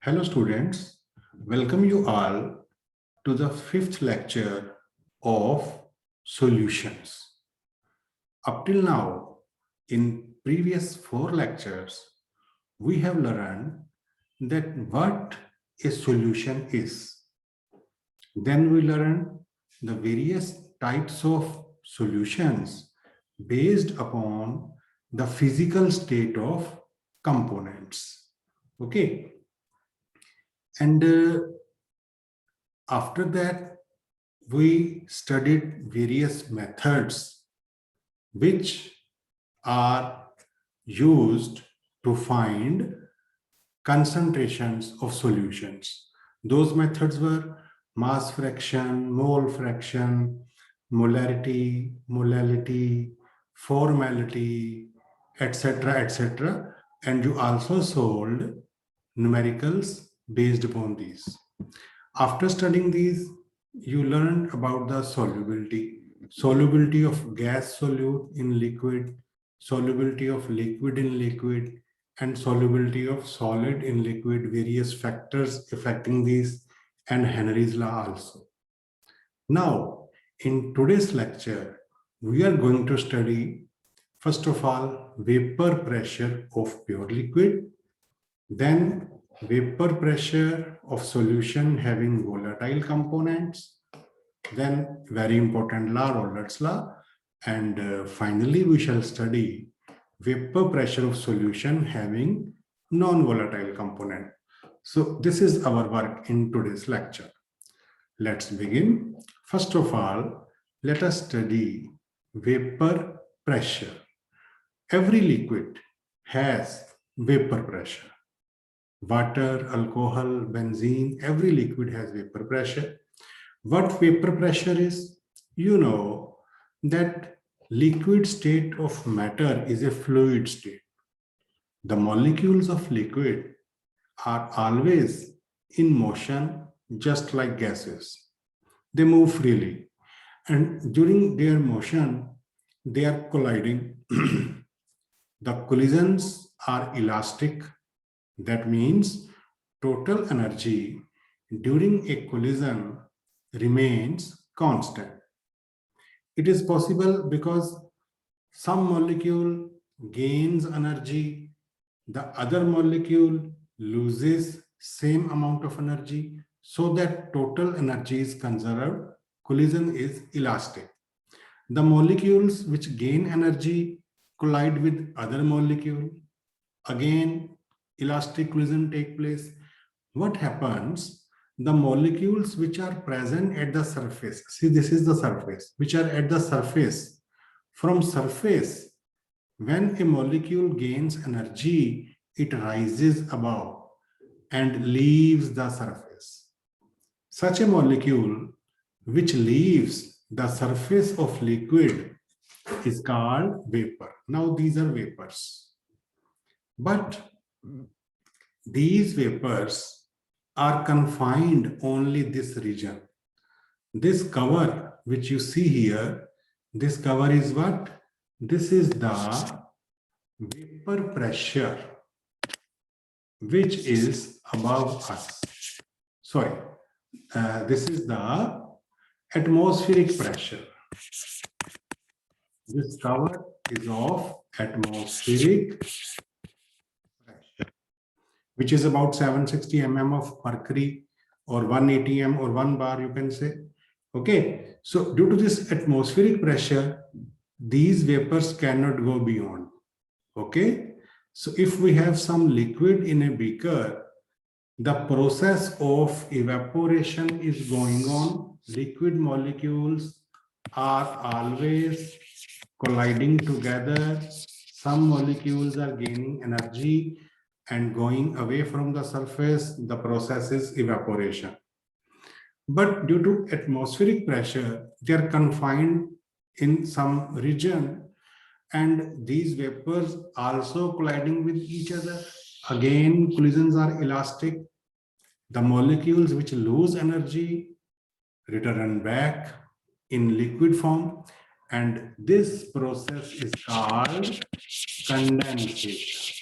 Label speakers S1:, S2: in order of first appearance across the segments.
S1: Hello students, welcome you all to the fifth lecture of solutions. Up till now, in previous four lectures, we have learned that what a solution is. Then we learned the various types of solutions based upon the physical state of components. Okay. And after that, we studied various methods which are used to find concentrations of solutions. Those methods were mass fraction, mole fraction, molarity, molality, formality, etc., etc. And you also solved numericals based upon these. After studying these, you learned about the solubility of gas solute in liquid, solubility of liquid in liquid, and solubility of solid in liquid, various factors affecting these, and Henry's law also. Now, in today's lecture, we are going to study, first of all, vapor pressure of pure liquid, then vapor pressure of solution having volatile components, then very important law, Roller's law, and finally we shall study vapor pressure of solution having non-volatile component. So this is our work in today's lecture. Let's begin. First of all, let us study vapor pressure. Every liquid has vapor pressure. Water, alcohol, benzene, every liquid has vapor pressure. What vapor pressure is? You know that liquid state of matter is a fluid state. The molecules of liquid are always in motion, just like gases. They move freely, and during their motion, they are colliding. The collisions are elastic. That means total energy during a collision remains constant. It is possible because some molecule gains energy, the other molecule loses same amount of energy, so that total energy is conserved. Collision is elastic. The molecules which gain energy collide with other molecule. Again, elastic collision take place. What happens? The molecules which are present at the surface, see, this is the surface, which are at the surface. From surface, when a molecule gains energy, it rises above and leaves the surface. Such a molecule which leaves the surface of liquid is called vapor. Now these are vapors. But these vapors are confined only this region. This cover which you see here, this cover is what? This is the vapor pressure which is above us. Sorry, this is the atmospheric pressure. This cover is of atmospheric pressure, which is about 760 mm of mercury, or 180 m or 1 bar, you can say. Okay, so due to this atmospheric pressure, these vapors cannot go beyond. Okay, so if we have some liquid in a beaker, the process of evaporation is going on. Liquid molecules are always colliding together. Some molecules are gaining energy and going away from the surface. The process is evaporation. But due to atmospheric pressure, they are confined in some region, and these vapors also colliding with each other. Again, collisions are elastic. The molecules which lose energy return back in liquid form, and this process is called condensation.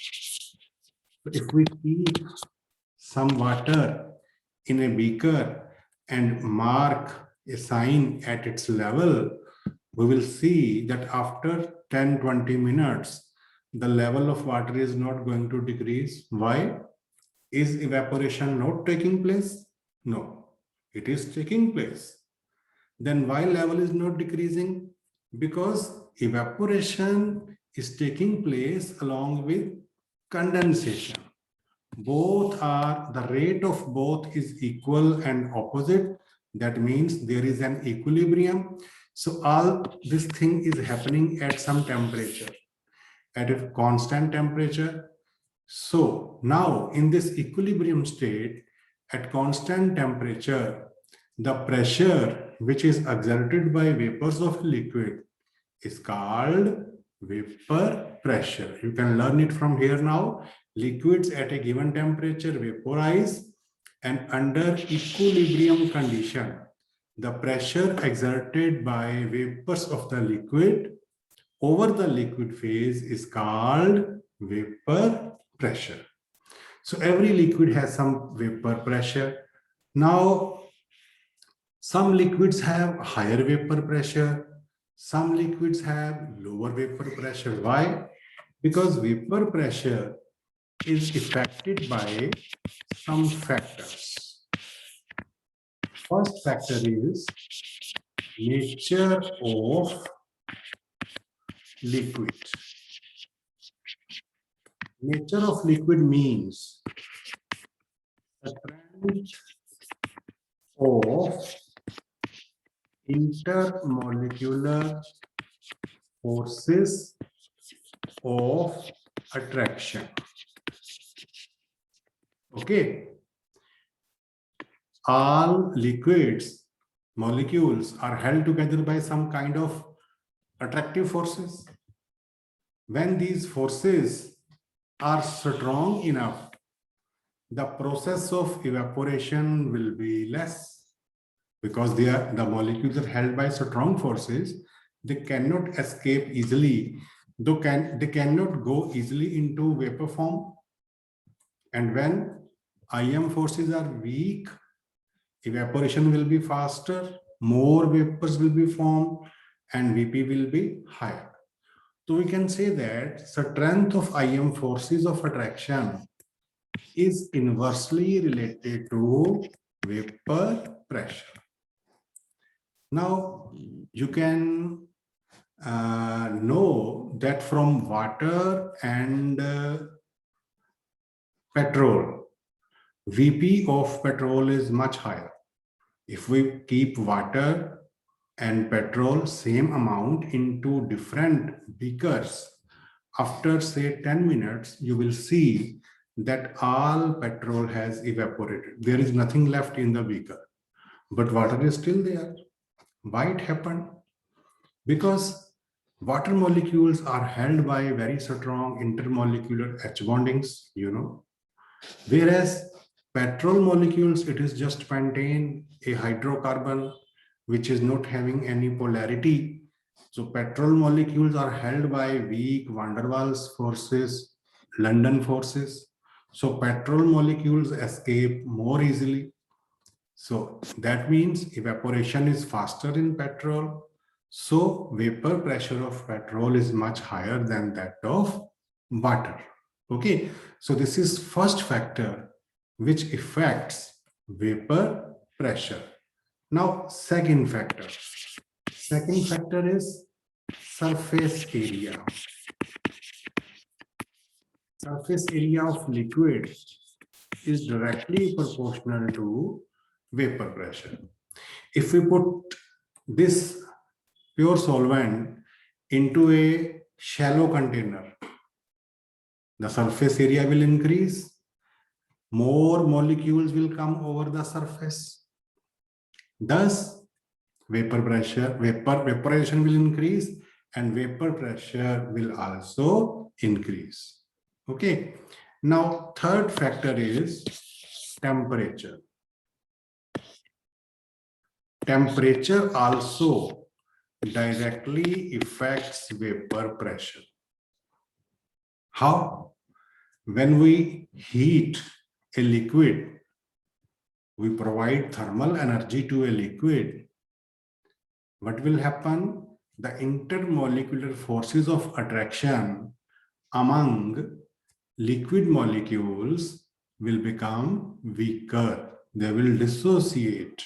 S1: If we keep some water in a beaker and mark a sign at its level, we will see that after 10-20 minutes, the level of water is not going to decrease. Why? Is evaporation not taking place? No, it is taking place. Then why level is not decreasing? Because evaporation is taking place along with condensation. Both are, the rate of both is equal and opposite. That means there is an equilibrium. So all this thing is happening at some temperature, at a constant temperature. So now in this equilibrium state, at constant temperature, the pressure which is exerted by vapors of liquid is called vapor pressure. You can learn it from here now. Liquids at a given temperature vaporize, and under equilibrium condition, the pressure exerted by vapors of the liquid over the liquid phase is called vapor pressure. So every liquid has some vapor pressure. Now, some liquids have higher vapor pressure, some liquids have lower vapor pressure. Why? Because vapor pressure is affected by some factors. First factor is nature of liquid. Nature of liquid means the trend of intermolecular forces of attraction. Okay. All liquids, molecules are held together by some kind of attractive forces. When these forces are strong enough, the process of evaporation will be less, because the molecules are held by strong forces. They cannot escape easily, they cannot go easily into vapor form. And when IM forces are weak, evaporation will be faster, more vapors will be formed, and VP will be higher. So we can say that strength of IM forces of attraction is inversely related to vapor pressure. Now, you can know that from water and petrol, VP of petrol is much higher. If we keep water and petrol same amount into different beakers, after say 10 minutes, you will see that all petrol has evaporated. There is nothing left in the beaker, but water is still there. Why it happened? Because water molecules are held by very strong intermolecular H bondings, whereas petrol molecules, it is just contain a hydrocarbon which is not having any polarity. So petrol molecules are held by weak van der Waals forces, London forces. So petrol molecules escape more easily. So that means evaporation is faster in petrol. So vapor pressure of petrol is much higher than that of water. Okay, so this is first factor which affects vapor pressure. Now, second factor. Second factor is surface area. Surface area of liquid is directly proportional to vapor pressure. If we put this pure solvent into a shallow container, the surface area will increase, more molecules will come over the surface. Thus, vaporization will increase, and vapor pressure will also increase. Okay. Now, third factor is temperature. Temperature also directly affects vapor pressure. How? When we heat a liquid, we provide thermal energy to a liquid, what will happen? The intermolecular forces of attraction among liquid molecules will become weaker. They will dissociate.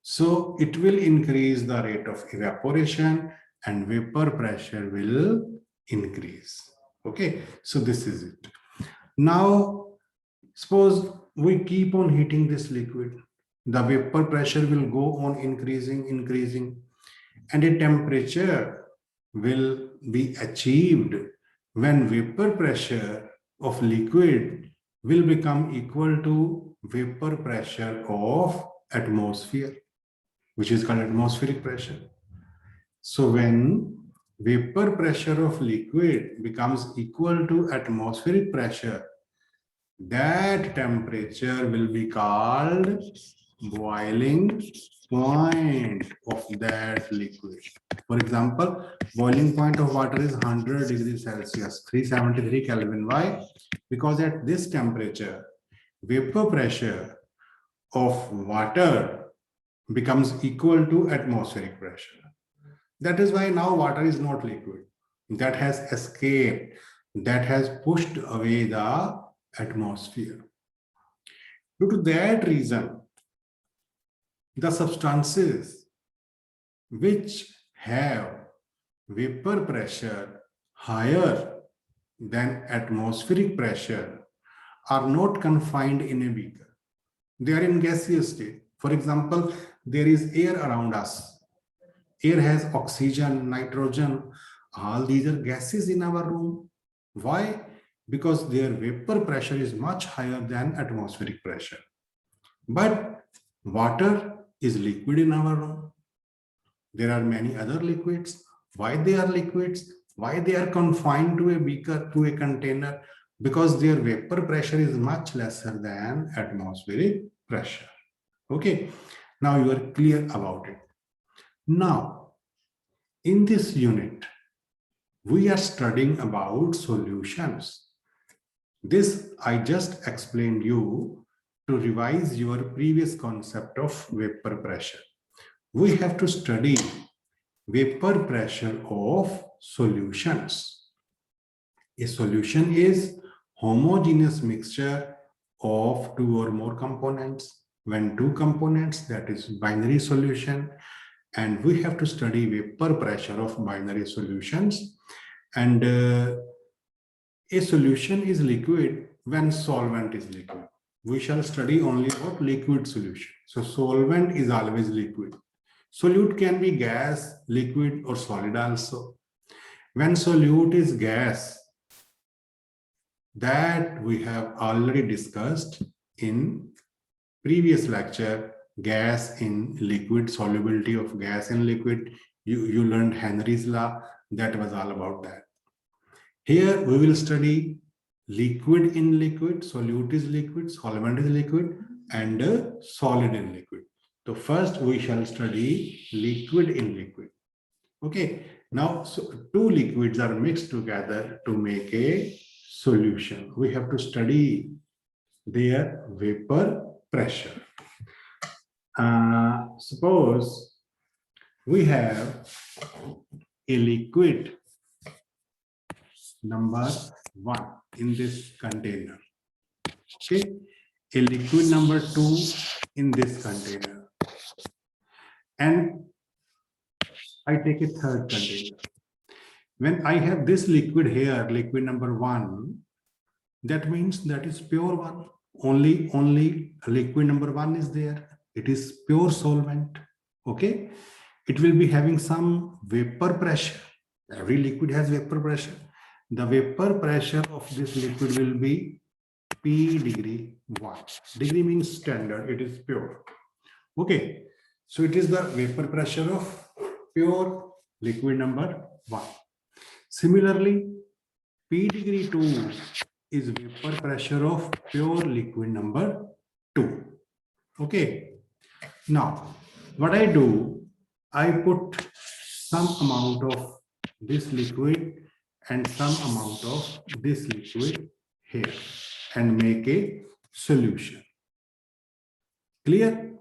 S1: So it will increase the rate of evaporation and vapor pressure will increase. Okay, so this is it. Now, suppose we keep on heating this liquid, the vapor pressure will go on increasing, and a temperature will be achieved when vapor pressure of liquid will become equal to vapor pressure of atmosphere, which is called atmospheric pressure. So when vapor pressure of liquid becomes equal to atmospheric pressure, that temperature will be called boiling point of that liquid. For example, boiling point of water is 100 degrees Celsius, 373 Kelvin. Why? Because at this temperature, vapor pressure of water becomes equal to atmospheric pressure. That is why now water is not liquid. That has escaped, that has pushed away the atmosphere. Due to that reason, the substances which have vapor pressure higher than atmospheric pressure are not confined in a beaker. They are in gaseous state. For example, there is air around us. Air has oxygen, nitrogen. All these are gases in our room. Why? Because their vapor pressure is much higher than atmospheric pressure. But water is liquid in our room. There are many other liquids. Why they are liquids? Why they are confined to a beaker, to a container? Because their vapor pressure is much lesser than atmospheric pressure. Okay, now you are clear about it. Now, in this unit, we are studying about solutions. This I just explained you to revise your previous concept of vapor pressure. We have to study vapor pressure of solutions. A solution is homogeneous mixture of two or more components. When two components, that is binary solution, and we have to study vapor pressure of binary solutions. And a solution is liquid when solvent is liquid. We shall study only about liquid solution. So solvent is always liquid. Solute can be gas, liquid, or solid also. When solute is gas, that we have already discussed in previous lecture, gas in liquid, solubility of gas in liquid. You learned Henry's law. That was all about that. Here we will study liquid in liquid, solute is liquid, solvent is liquid, and solid in liquid. So first we shall study liquid in liquid. Okay, now so two liquids are mixed together to make a solution. We have to study their vapor pressure. Suppose we have a liquid number 1 in this container. Okay, a liquid number 2 in this container, and I take a third container. When I have this liquid here, liquid number 1, that means that is pure one. Only liquid number 1 is there. It is pure solvent. Okay, it will be having some vapor pressure. Every liquid has vapor pressure. The vapor pressure of this liquid will be P degree 1. Degree means standard, it is pure. Okay, so it is the vapor pressure of pure liquid number 1. Similarly, P degree 2 is vapor pressure of pure liquid number 2. Okay, now what I do, I put some amount of this liquid and some amount of this liquid here and make a solution. Clear?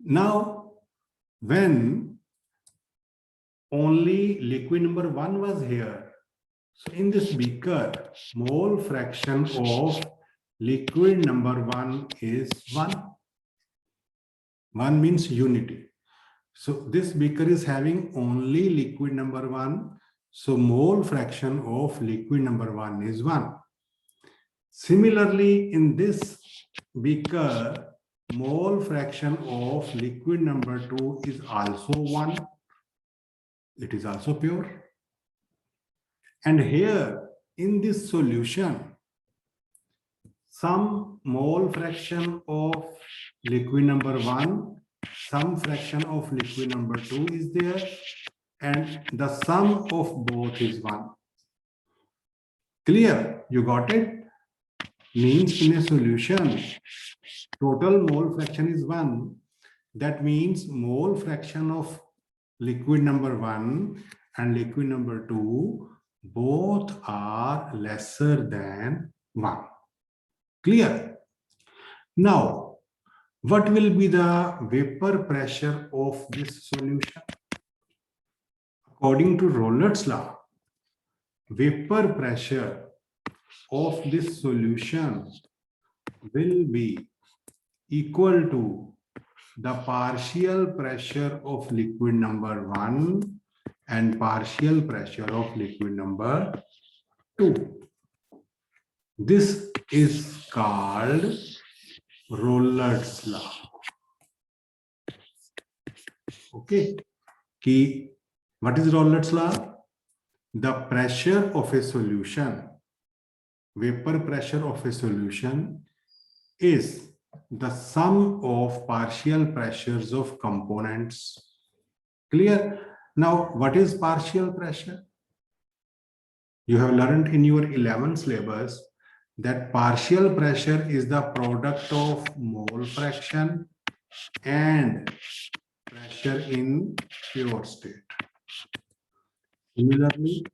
S1: Now, when only liquid number 1 was here, so in this beaker, mole fraction of liquid number 1 is 1. 1 means unity. So this beaker is having only liquid number 1. So mole fraction of liquid number 1 is 1. Similarly, in this beaker, mole fraction of liquid number 2 is also 1. It is also pure. And here in this solution, some mole fraction of liquid number 1, some fraction of liquid number 2 is there, and the sum of both is 1. Clear? You got it? Means in a solution, total mole fraction is 1. That means mole fraction of liquid number 1 and liquid number 2 both are lesser than 1. Clear? Now, what will be the vapor pressure of this solution? According to Rollett's law, vapor pressure of this solution will be equal to the partial pressure of liquid number 1 and partial pressure of liquid number 2. This is called Rollett's law. Okay. What is Rollett's law? The pressure of a solution, vapor pressure of a solution, is the sum of partial pressures of components. Clear? Now, what is partial pressure? You have learned in your 11th syllabus that partial pressure is the product of mole fraction and pressure in pure state. Similarly,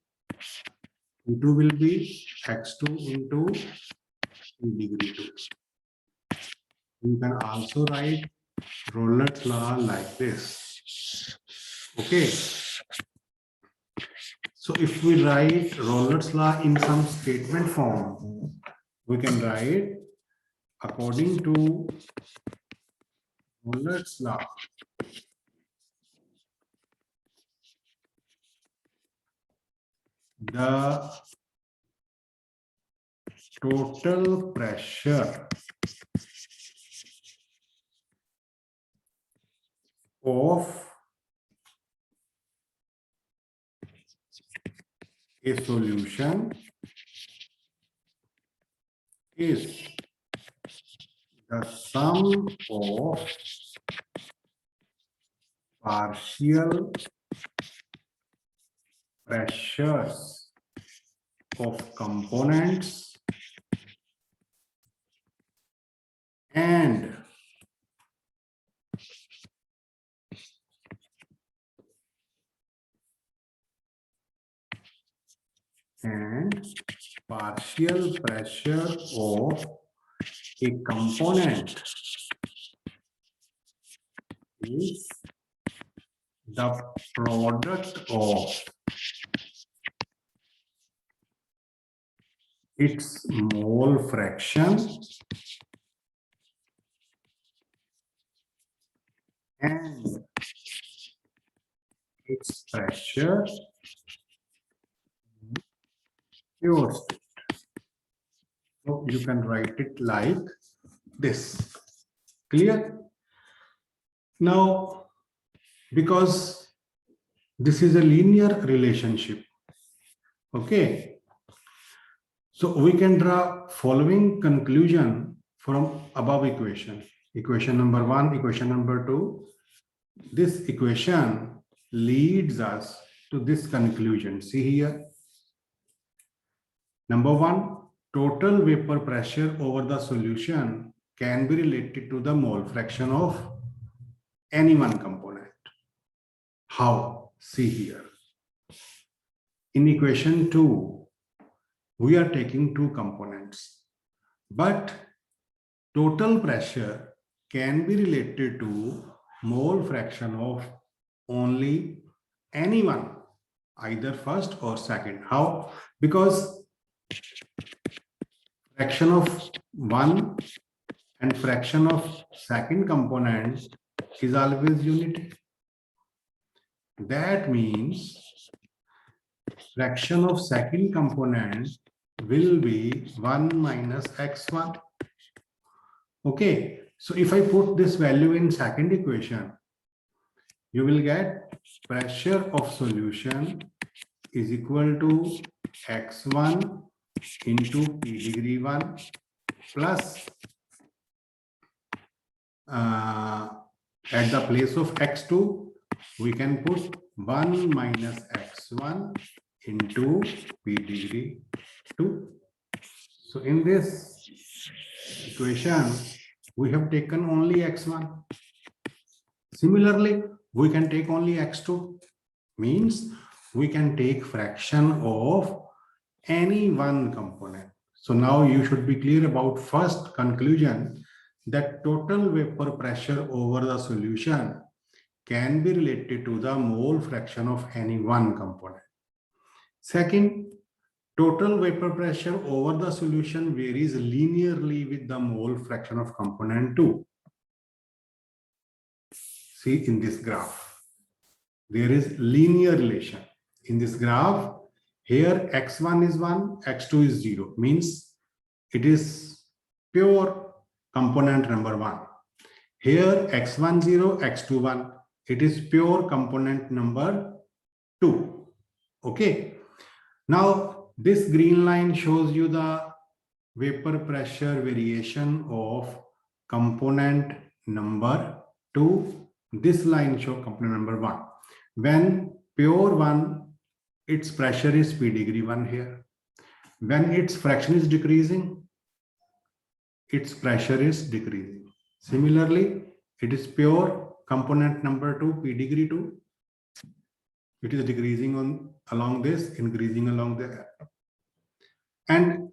S1: P2 will be x2 into T degree 2. You can also write Rollett's law like this. Okay. So if we write Rollett's law in some statement form, we can write according to Rollett's law. The total pressure of a solution is the sum of partial pressures of components and partial pressure of a component is the product of its mole fraction and its pressure in pure state. So you can write it like this. Clear? Now, because this is a linear relationship, okay, so we can draw following conclusion from above equation. Equation number 1, equation number 2. This equation leads us to this conclusion. See here. Number 1, total vapor pressure over the solution can be related to the mole fraction of any one component. How? See here. In equation 2, we are taking two components, but total pressure can be related to mole fraction of only any one, either first or second. How? Because fraction of one and fraction of second component is always unity. That means fraction of second component will be 1 minus x1. Okay, so if I put this value in second equation, you will get pressure of solution is equal to x1 into p degree 1 plus at the place of x2 we can put 1 minus x1 into p degree 2. So in this equation we have taken only x1. Similarly, we can take only x2, means we can take fraction of any one component. So now you should be clear about first conclusion, that total vapor pressure over the solution can be related to the mole fraction of any one component. Second, total vapor pressure over the solution varies linearly with the mole fraction of component 2. See in this graph, there is linear relation. In this graph, here x1 is 1, x2 is 0, means it is pure component number 1. Here x1 0, x2 1, it is pure component number 2. Okay. Now this green line shows you the vapor pressure variation of component number 2. This line shows component number 1. When pure 1, its pressure is p degree 1 here. When its fraction is decreasing, its pressure is decreasing. Similarly, it is pure component number 2, p degree 2. It is decreasing along this, increasing along there. And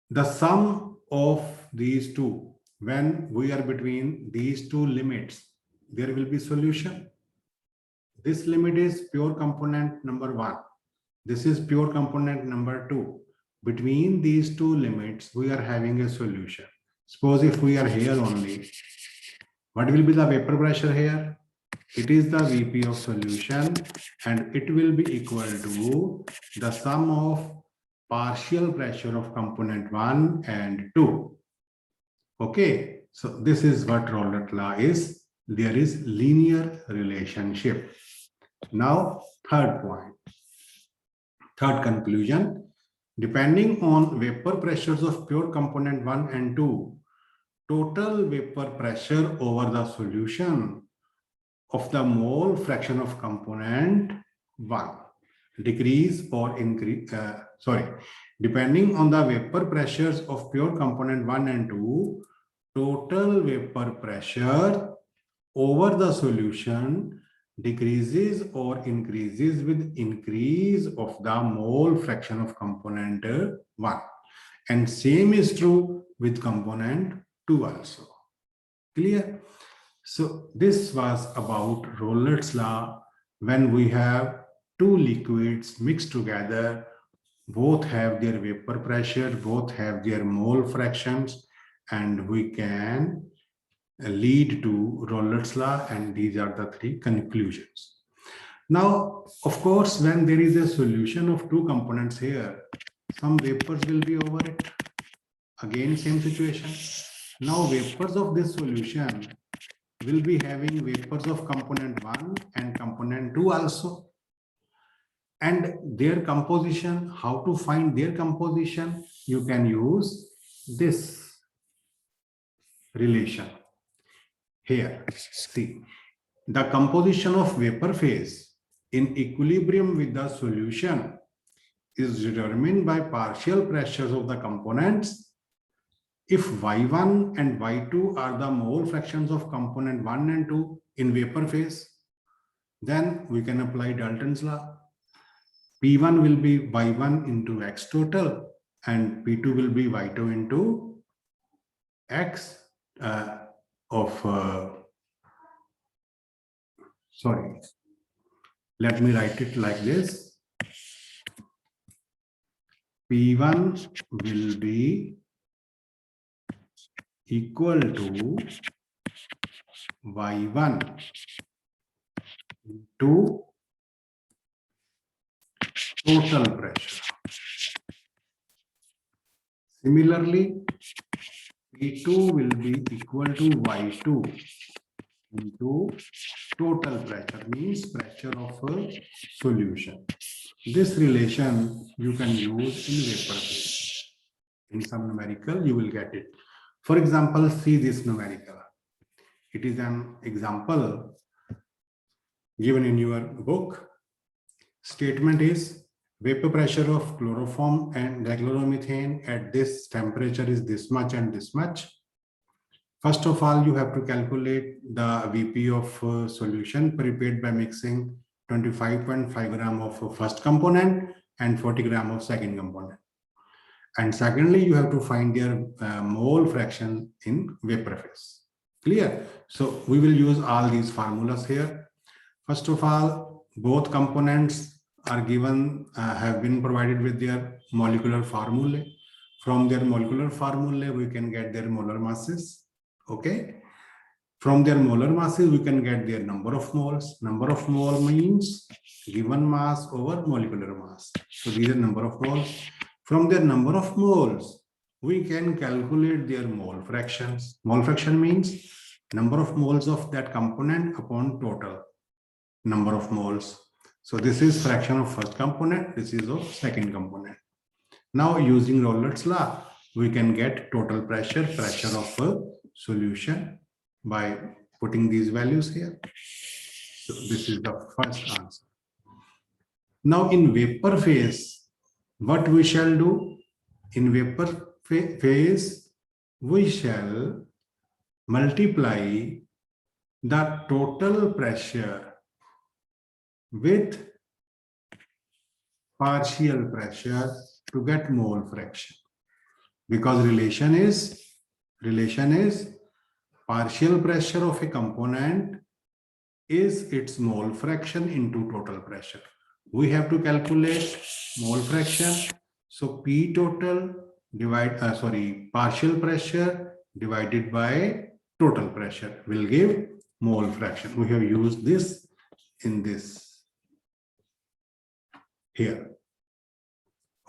S1: the sum of these two, when we are between these two limits, there will be solution. This limit is pure component number 1. This is pure component number 2. Between these two limits, we are having a solution. Suppose if we are here only, what will be the vapor pressure here? It is the Vp of solution, and it will be equal to the sum of partial pressure of component 1 and 2. Okay, so this is what Rowlett law is. There is linear relationship. Now, third point, third conclusion, depending on vapor pressures of pure component 1 and 2, total vapor pressure over the solution of the mole fraction of component 1 decrease or increase, depending on the vapor pressures of pure component 1 and 2, total vapor pressure over the solution decreases or increases with increase of the mole fraction of component 1. And same is true with component 2 also. Clear? So this was about Rowlett's law. When we have two liquids mixed together, both have their vapor pressure, both have their mole fractions, and we can lead to Rowlett's law, and these are the three conclusions. Now, of course, when there is a solution of two components here, some vapors will be over it. Again, same situation. Now, vapors of this solution will be having vapors of component 1 and component 2 also. And their composition, how to find their composition, you can use this relation. Here, see, the composition of vapor phase in equilibrium with the solution is determined by partial pressures of the components. If Y1 and Y2 are the mole fractions of component 1 and 2 in vapor phase, then we can apply Dalton's law. P1 will be Y1 into X total, and P2 will be Y2 into X sorry, let me write it like this. P1 will be equal to Y1 into total pressure. Similarly, P2 will be equal to Y2 into total pressure, means pressure of a solution. This relation you can use in vapor phase. In some numerical, you will get it. For example, see this numerical. It is an example given in your book. Statement is vapor pressure of chloroform and dichloromethane at this temperature is this much and this much. First of all, you have to calculate the VP of solution prepared by mixing 25.5 gram of first component and 40 gram of second component. And secondly, you have to find their mole fraction in vapor phase. Clear? So we will use all these formulas here. First of all, both components are given, have been provided with their molecular formulae. From their molecular formulae, we can get their molar masses. Okay. From their molar masses, we can get their number of moles. Number of mole means given mass over molecular mass. So these are number of moles. From their number of moles, we can calculate their mole fractions. Mole fraction means number of moles of that component upon total number of moles. So this is fraction of first component. This is of second component. Now using Rollett's law, we can get total pressure of a solution by putting these values here. So this is the first answer. Now in vapor phase, what we shall do? In vapor phase, we shall multiply the total pressure with partial pressure to get mole fraction, because relation is partial pressure of a component is its mole fraction into total pressure. We have to calculate mole fraction. So P total partial pressure divided by total pressure will give mole fraction. We have used this in this here.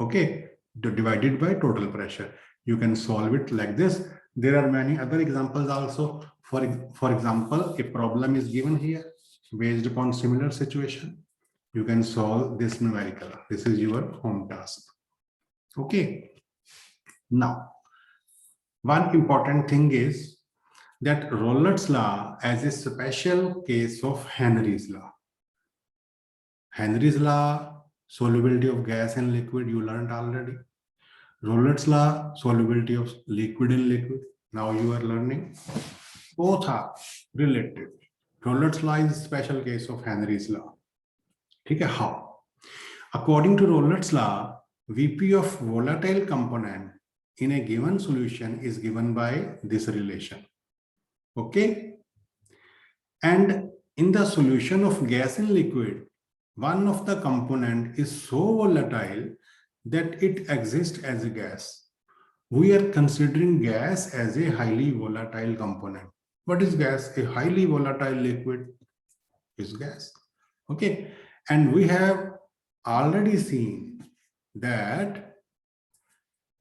S1: Okay, divided by total pressure. You can solve it like this. There are many other examples also. For example, a problem is given here based upon similar situation. You can solve this numerical. This is your home task. Okay. Now, one important thing is that Rollett's law as a special case of Henry's law. Henry's law, solubility of gas and liquid, you learned already. Rollett's law, solubility of liquid in liquid. Now you are learning. Both are related. Rollett's law is a special case of Henry's law. Okay, how? According to Rollett's law, VP of volatile component in a given solution is given by this relation. Okay. And in the solution of gas and liquid, one of the component is so volatile that it exists as a gas. We are considering gas as a highly volatile component. What is gas? A highly volatile liquid is gas. Okay. And we have already seen that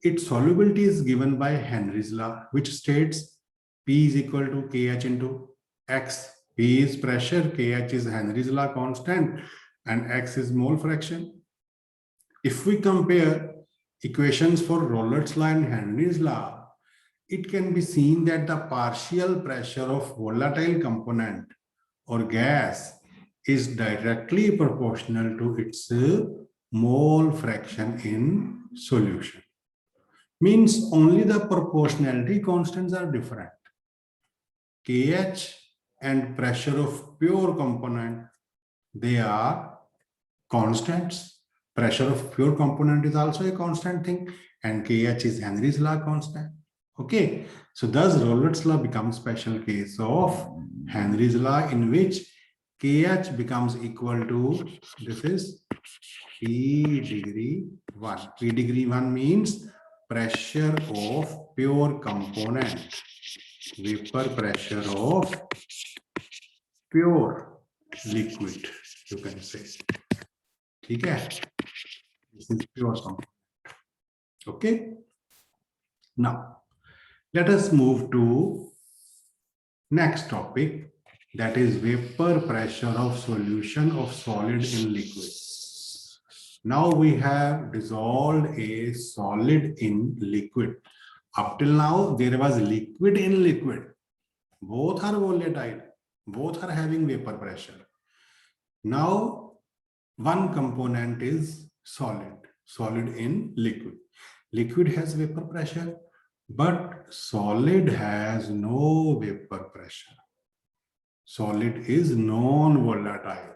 S1: its solubility is given by Henry's law, which states P is equal to KH into X. P is pressure, KH is Henry's law constant, and X is mole fraction. If we compare equations for Rollett's law and Henry's law, it can be seen that the partial pressure of volatile component or gas is directly proportional to its mole fraction in solution. Means only the proportionality constants are different. KH and pressure of pure component, they are constants. Pressure of pure component is also a constant thing, and KH is Henry's law constant. Okay, so thus Rayleigh's law becomes special case of Henry's law, in which KH becomes equal to, this is P degree 1. P degree 1 means pressure of pure component, vapor pressure of pure liquid, you can say. Okay, this is pure component. Okay, now let us move to next topic, that is vapor pressure of solution of solid in liquid. Now we have dissolved a solid in liquid. Up till now, there was liquid in liquid. Both are volatile. Both are having vapor pressure. Now, one component is solid, solid in liquid. Liquid has vapor pressure, but solid has no vapor pressure. Solid is non-volatile.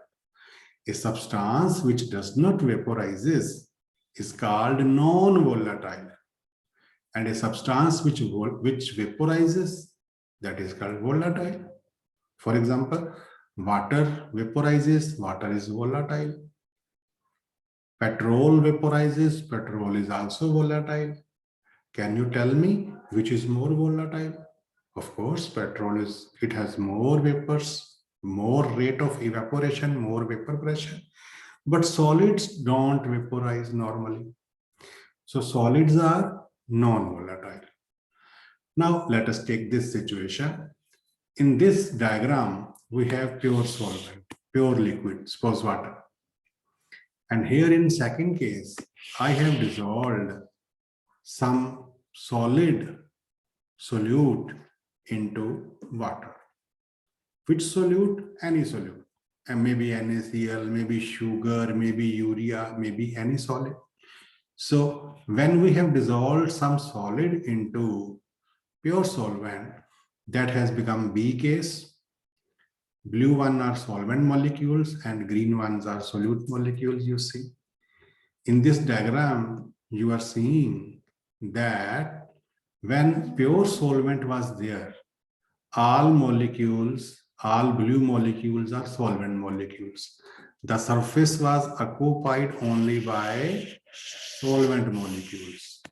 S1: A substance which does not vaporizes is called non-volatile. And a substance which vaporizes, that is called volatile. For example, water vaporizes, water is volatile. Petrol vaporizes, petrol is also volatile. Can you tell me which is more volatile? Of course, petrol is, it has more vapors, more rate of evaporation, more vapor pressure. But solids don't vaporize normally. So solids are non-volatile. Now let us take this situation. In this diagram, we have pure solvent, pure liquid, suppose water. And here in second case, I have dissolved some solid solute into water. Which solute? Any solute. And maybe NaCl, maybe sugar, maybe urea, maybe any solid. So when we have dissolved some solid into pure solvent, that has become B case. Blue one are solvent molecules and green ones are solute molecules, you see. In this diagram, you are seeing that when pure solvent was there, all molecules, all blue molecules are solvent molecules. The surface was occupied only by solvent molecules.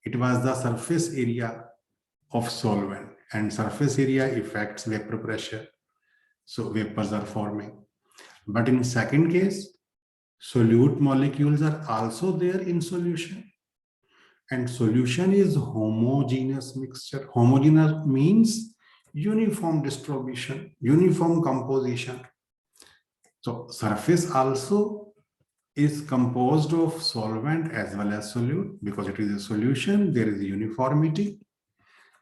S1: It was the surface area of solvent, and surface area affects vapor pressure. So vapors are forming. But in second case, solute molecules are also there in solution. And solution is homogeneous mixture. Homogeneous means uniform distribution, uniform composition. So surface also is composed of solvent as well as solute. Because it is a solution, there is uniformity.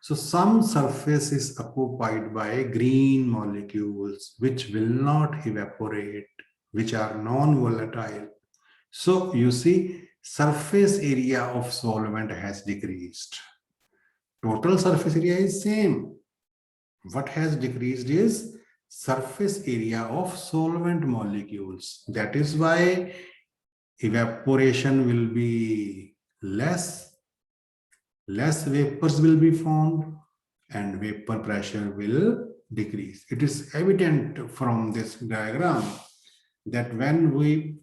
S1: So some surface is occupied by green molecules which will not evaporate, which are non-volatile. So you see, surface area of solvent has decreased. Total surface area is same. What has decreased is surface area of solvent molecules. That is why evaporation will be less vapors will be formed, and vapor pressure will decrease. It is evident from this diagram that when we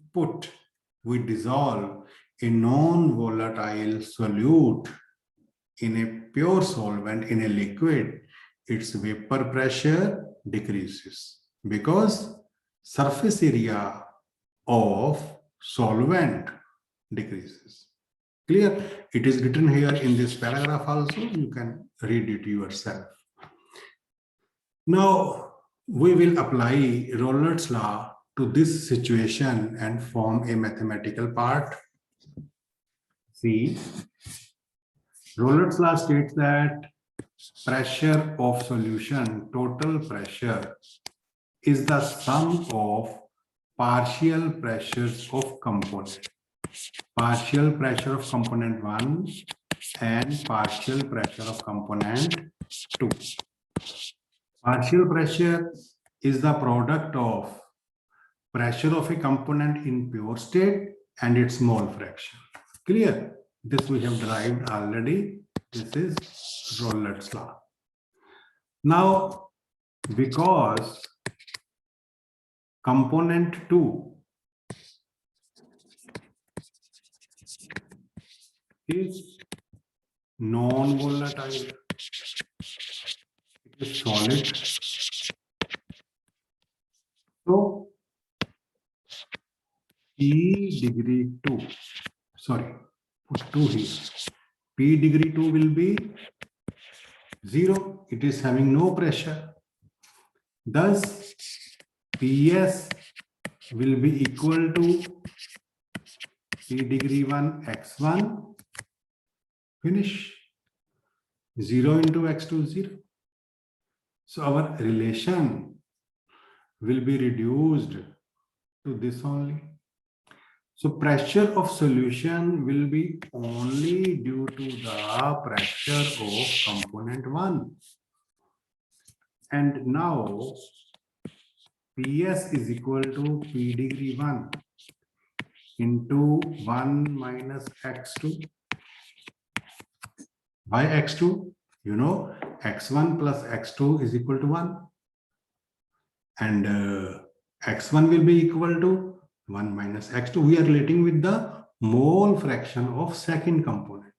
S1: dissolve a non-volatile solute in a pure solvent, in a liquid, its vapor pressure decreases because surface area of solvent decreases. Clear? It is written here in this paragraph also. You can read it yourself. Now, we will apply Rayleigh's law to this situation and form a mathematical part. See, Rayleigh's law states that pressure of solution, total pressure, is the sum of partial pressures of component. Partial pressure of component 1 and partial pressure of component 2. Partial pressure is the product of pressure of a component in pure state and its mole fraction. Clear? This we have derived already This is Rollett's law. Now, because component 2 is non-volatile, it is solid. So, P degree 2, sorry, put 2 here. P degree 2 will be 0. It is having no pressure. Thus, PS will be equal to P degree 1 x1. Finish. 0 into x2 is 0. So our relation will be reduced to this only. So pressure of solution will be only due to the pressure of component 1. And now PS is equal to P degree 1 into 1 minus x2. Why x2? You know, x1 plus x2 is equal to 1. And x1 will be equal to 1 minus x2. We are relating with the mole fraction of second component.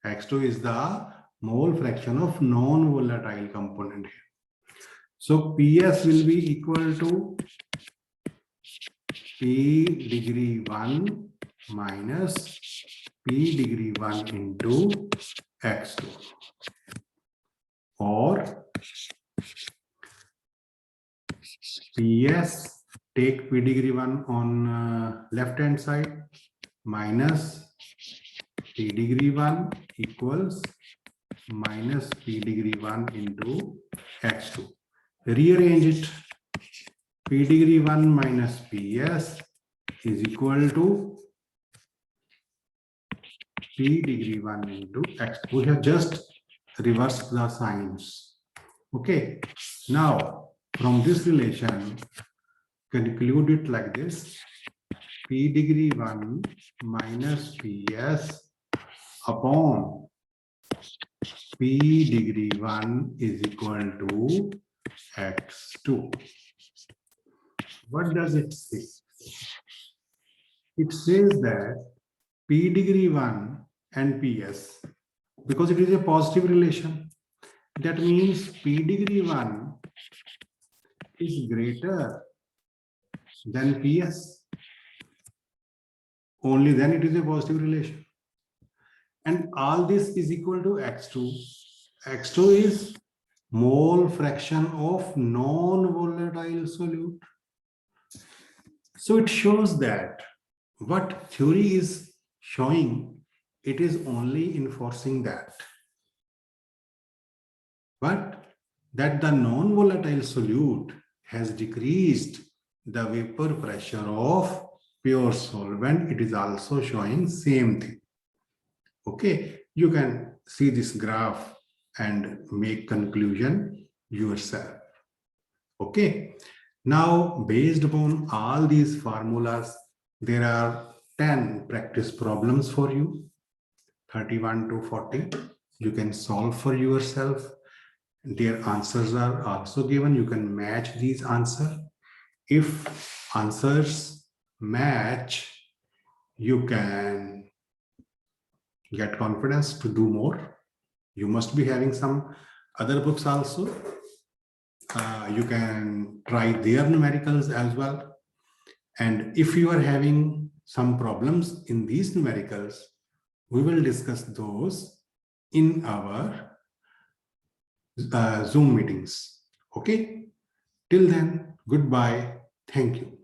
S1: x2 is the mole fraction of non-volatile component here. So PS will be equal to P degree 1 minus P degree 1 into x2. Or PS, take P degree 1 on left hand side, minus P degree 1 equals minus P degree 1 into x2. Rearrange it. P degree 1 minus PS is equal to P degree 1 into x. We have just reversed the signs. Okay. Now, from this relation, conclude it like this. P degree 1 minus PS upon P degree 1 is equal to x2. What does it say? It says that P degree 1 and PS, because it is a positive relation, that means P degree 1 is greater than PS. Only then it is a positive relation. And all this is equal to x2. x2 is mole fraction of non-volatile solute. So it shows that what theory is showing, it is only enforcing that. But that the non-volatile solute has decreased the vapor pressure of pure solvent, it is also showing same thing. Okay, you can see this graph and make conclusion yourself. Okay, now based upon all these formulas, there are 10 practice problems for you, 31 to 40. You can solve for yourself. Their answers are also given. You can match these answers. If answers match, you can get confidence to do more. You must be having some other books also. You can try their numericals as well. And if you are having some problems in these numericals, we will discuss those in our Zoom meetings. Okay? Till then, goodbye. Thank you.